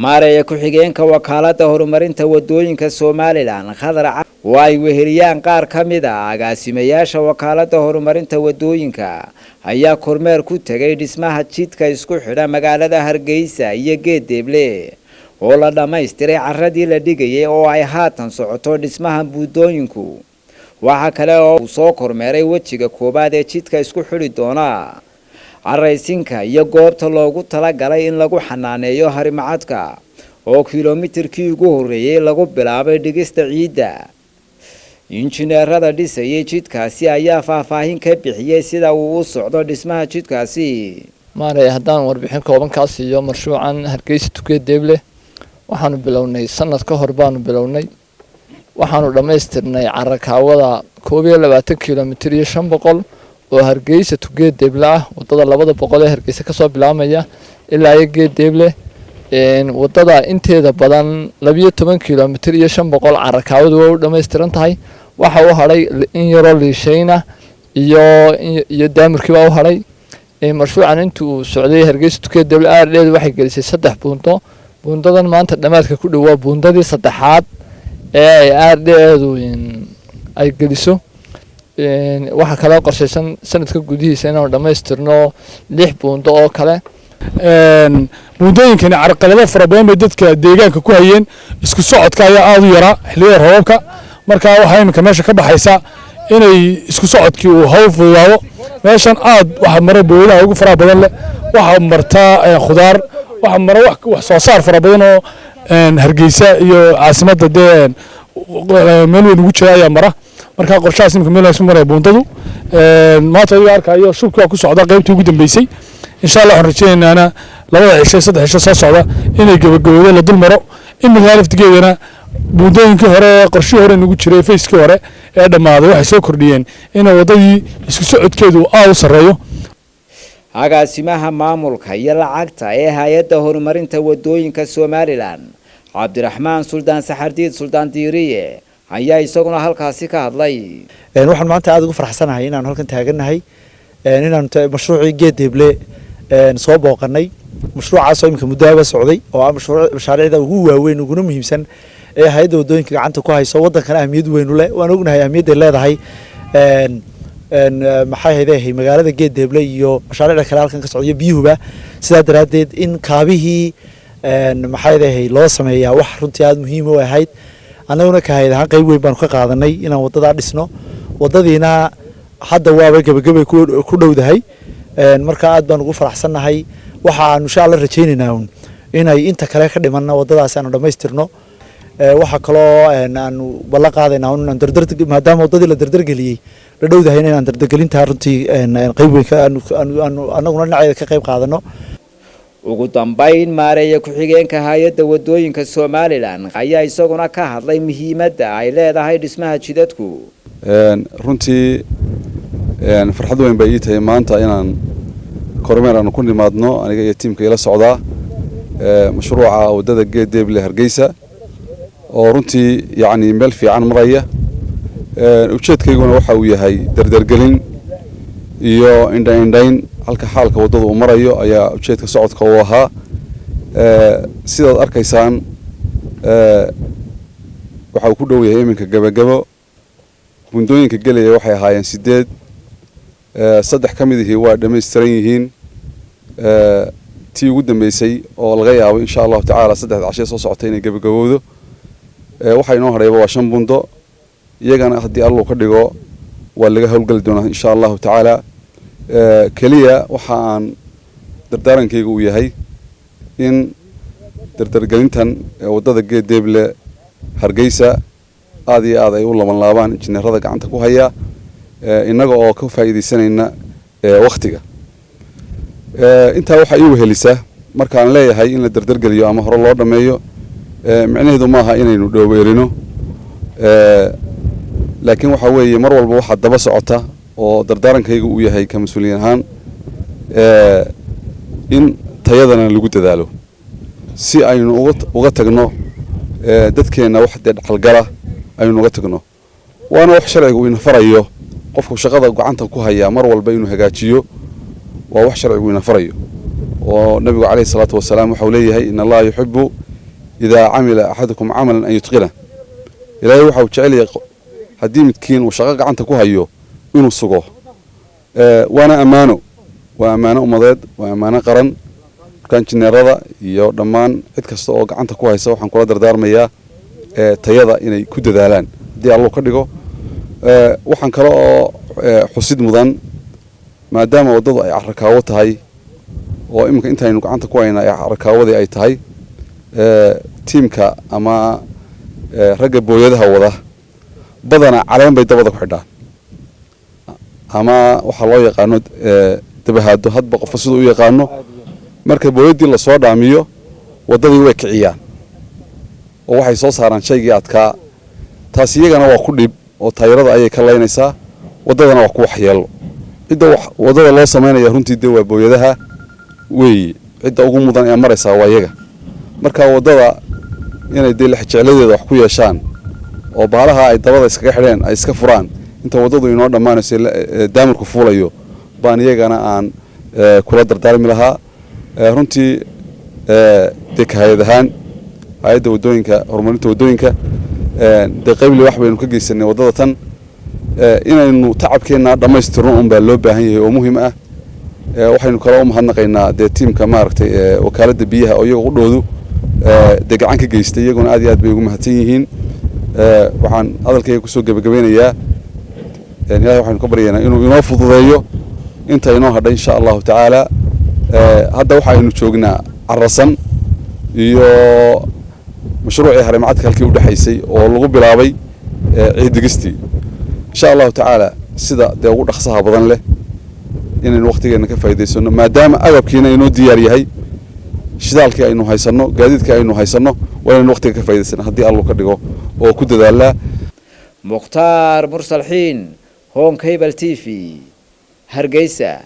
maareeya ku-xigeenka wakaalada horumarinta wadooyinka Soomaaliland Khadar way weheliyaan qaar kamid ah agaasimayaasha wakaalada horumarinta wadooyinka ayaa kormeer ku tagay dhismaha jidka isku xidha magaalada Hargeysa iyo Geedeble oo la dhameystiray caradii la dhigayay oo ay haatan socoto dhismaha buundooyinku waxa kale oo soo kormeeray wajiga koobaad ee jidka isku xidhi doona araysinka iyo goobta loogu talagalay in lagu xanaaneeyo harimacadka oo kiiloomitirkii ugu horeeyay lagu bilaabay dhigista ciidda injineerada dhisayay jidkaasi ayaa faahfaahin ka bixiyay sida uu u socdo dhismaha jidkaasi maareey haddaan warbixin kooban ka siiyo marshuucan Hargeysa to Geedeble waxaanu bilownay sanad ka hor baanu bilownay waxaanu dhameystirnay carakaawada 22 kiiloomitir iyo 500 oo Hargeysa to Geedeble ah wadada 200 ee Hargeysa ka soo bilaabmaya ilaa Geedeble wadada inteeda badan 12 kiiloomitir iyo 500 carakaawadu way u dhameystiran tahay waxa uu haray in yaro liishayna iyo daamirkii waa u haray marshuucan intuu socday Hargeysa to Geedeble aadheed waxay gelisay 3 buunto buundadan maanta dhamaadka ku dhaw buundadii saddexaad ee aadheedu ay geliso waxa kale qorshaysan sanadka gudihiisa inaan dhameystirno 6 buundo oo kale buundooyinkan carqalado fara badan bay dadka deegaanka ku hayeen isku socodka ayaa aad u yara xilliyada roobka marka waxa imika meesha ka baxaysa inay isku socodkii uu hawl fududaado meeshan aad waxa maray boolaha ugu fara badan leh waxa marta khudaar waxa maray wax soo saar fara badan oo Hargeysa iyo caasimadda meel weyn ugu jira ayaa mara marka qorshahaas imika meel ay maray buundadu maanta ay arkayo shubka ku socda qaybtii ugu dambeysay insha Allah waxaan rajaynaynaa labada cisho saddex cisho soo socda inay gabagabowdo la dul maro in magaalaftigeedana buundooyinkii hore qorshii hore nagu jiray fayskii hore ee dhamaaday waxay soo kordhiyeen in wadadii isku socodkeedu aad u sareeyo agaasimaha maamulka iyo lacagta ee hay'adda horumarinta wadooyinka Soomaaliland Cabdiraxmaan Suldaan Saxardiid Suldaan Diiriye ayaa isaguna halkaasi ka hadlay waxaan maanta aad ugu faraxsanahay inaan halkan taaganahay inaan mashruucii Geedeble soo booqanay mashruucaas oo imika muddo socday oo mashaariicda ugu waaweyn ugu muhiimsan ee hay'adda wadooyinka gacanta ku hayso wadankana ahmiyad weyn u leh waan ognahay ahmiyadda ay leedahay maxay hay'adaha magaalada Geedeble iyo mashaariicda kale halkan ka socda biyuhuba sida daraadeed in kaabihii maxay hay'adaha loo sameeyaa wax runtii aad muhiim u ahayd anaguna ka hay'adaha qayb weyn baan ka qaadanay inaan wadada dhisno wadadiina hadda waaba gabagabay ku dhowdahay marka aad baan ugu faraxsanahay waxaan insha Allah rajaynaynaa inay inta kale ka dhimanna wadadaas aanu dhameystirno waxa kale oo aanu balla qaadaynaa inaan dardar maadaama wadadii la dardar galiyay la dhowdahay inaan dardargelinta runtii qayb weyn ka anaguna dhinaceeda ka qayb qaadano ugu dambeyn maareeya ku-xigeenka hay'adda wadooyinka Soomaaliland ayaa isaguna ka hadlay muhiimadda ay leedahay dhismaha jidadku runtii farxad weyn bay ii tahay maanta inaan kormeer aan ku nimaadno aniga iyo tiimka ila socda mashruuca wadada Geedeble Hargeysa oo runtii yaani meel fiican maraya ujeedkayguna waxa uu yahay dardargelin iyo indhayn halka xaalka wadada uu marayo ayaa ujeedka socodka uu ahaa sidaad arkaysaan waxa uu ku dhow yahay iminka gabagabo buundooyinka galaya waxay ahaayeen 8 saddex kamid ah waa dhameystiran yihiin tii ugu dambeysay oo laga yaabo insha Allah taala saddex casho soo socotay inay gabagabowdo waxa inoo harayba waa 5 buundo iyagana hadii Allah ka dhigo waa laga hawlgal doonaa insha Allah taala kaliya waxa aan dardaarankaygu u yahay in dardargelintan wadada Geedeble Hargeysa aad iyo aad ay u laban laabaan injineerada gacanta ku haya inaga oo ka faa'iideysanayna waqtiga inta waxa ay wehelisa marka aan leeyahay in la dardargeliyo ama hore loo dhameeyo macnaheedu ma aha inaynu dhoobeelino laakiin waxa weeye mar walba waxa daba socota oo dardaarankaygu u yahay ka mas'uuliyiin ahaan in tayadana lagu dadaalo si aynu uga tagno dadkeena wax dhaqalgala aynu uga tagno waana wax sharcigu ina farayo qofku shaqada gacanta ku haya mar walba inuu hagaajiyo waa wax sharcigu ina farayo ونبي عليه الصلاة والسلام وحوليه إن الله يحب idaa camila axadukum camalan an yutqina ilaahay waxa uu jecel yahay haddii midkiin uu shaqo gacanta ku hayo inuu sugo waana ammaano waa ammaano ummadeed waa ammaano qaran marka injineerada iyo dhammaan cid kasta oo gacanta ku haysa waxaan kula dardaarmayaa tayada inay ku dadaalaan haddii allo ka dhigo waxaan kale oo xusid mudan maadaama waddadu ay carakaawo tahay oo iminka intaynu gacanta ku haynaa ay carakaawadii ay tahay tiimka ama ragga booyadaha wada badana caleen bay dabada ku xidhaan ama waxaa loo yaqaano dabahaado hadba qofka siduu u yaqaano marka booyadii lasoo dhaamiyo waddadii way kiciyaan oo waxay soo saaraan shaygii adkaa taas iyagana waa ku dhib oo taayirada ayay ka laynaysaa waddadana waa ku waxyeelo cidda waddada loo samaynaya runtii dee waa booyadaha weeye cidda ugu mudan ee maraysaa waa iyaga marka waddada inay dee lexjecladeeda wax ku yeeshaan oo baalaha ay dabada iskaga xidheen ay iska furaan inta waddadu inoo dhammaanayso daamirku fuulayo baan iyagana aan kula dardaarmi lahaa runtii dee ka hay-ad ahaan hay-adda waddooyinka horumarinta waddooyinka dee qaybli wax baynu ka geysanay waddada tan inaynu tacabkeenna dhammaystirno un baa loo baahan yahay oo muhiim ah waxaynu kale u mahadnaqaynaa dee tiimka maaragtay wakaaladda biyaha oo iyaga qudhoodu dee gacan ka geystay iyaguna aad iyo aad bay ugu mahadsan yihiin waxaan hadalkayga kusoo gebagabeynayaa ilahay waxaynu ka baryaynaa inuu inoo fududeeyo inta inoo hadhay insha allahu tacaala hadda waxaynu joognaa carasan iyo mashruucii harimacadka halkii u dhexaysay oo lagu bilaabay ciidigistii insha allahu tacaala sida dee ugu dhaqsaha badan leh inaynu waqtigeena ka faa'iidaysano maadaama agabkiina inoo diyaar yahay shidaalkii aynu haysanno gaadiidkii aynu haysanno waa inaynu waqtiga ka faa'iidaysano haddii allo ka dhigo oo ku dadaalaa mukhtaar mursal xiin home cable TV hargeysa.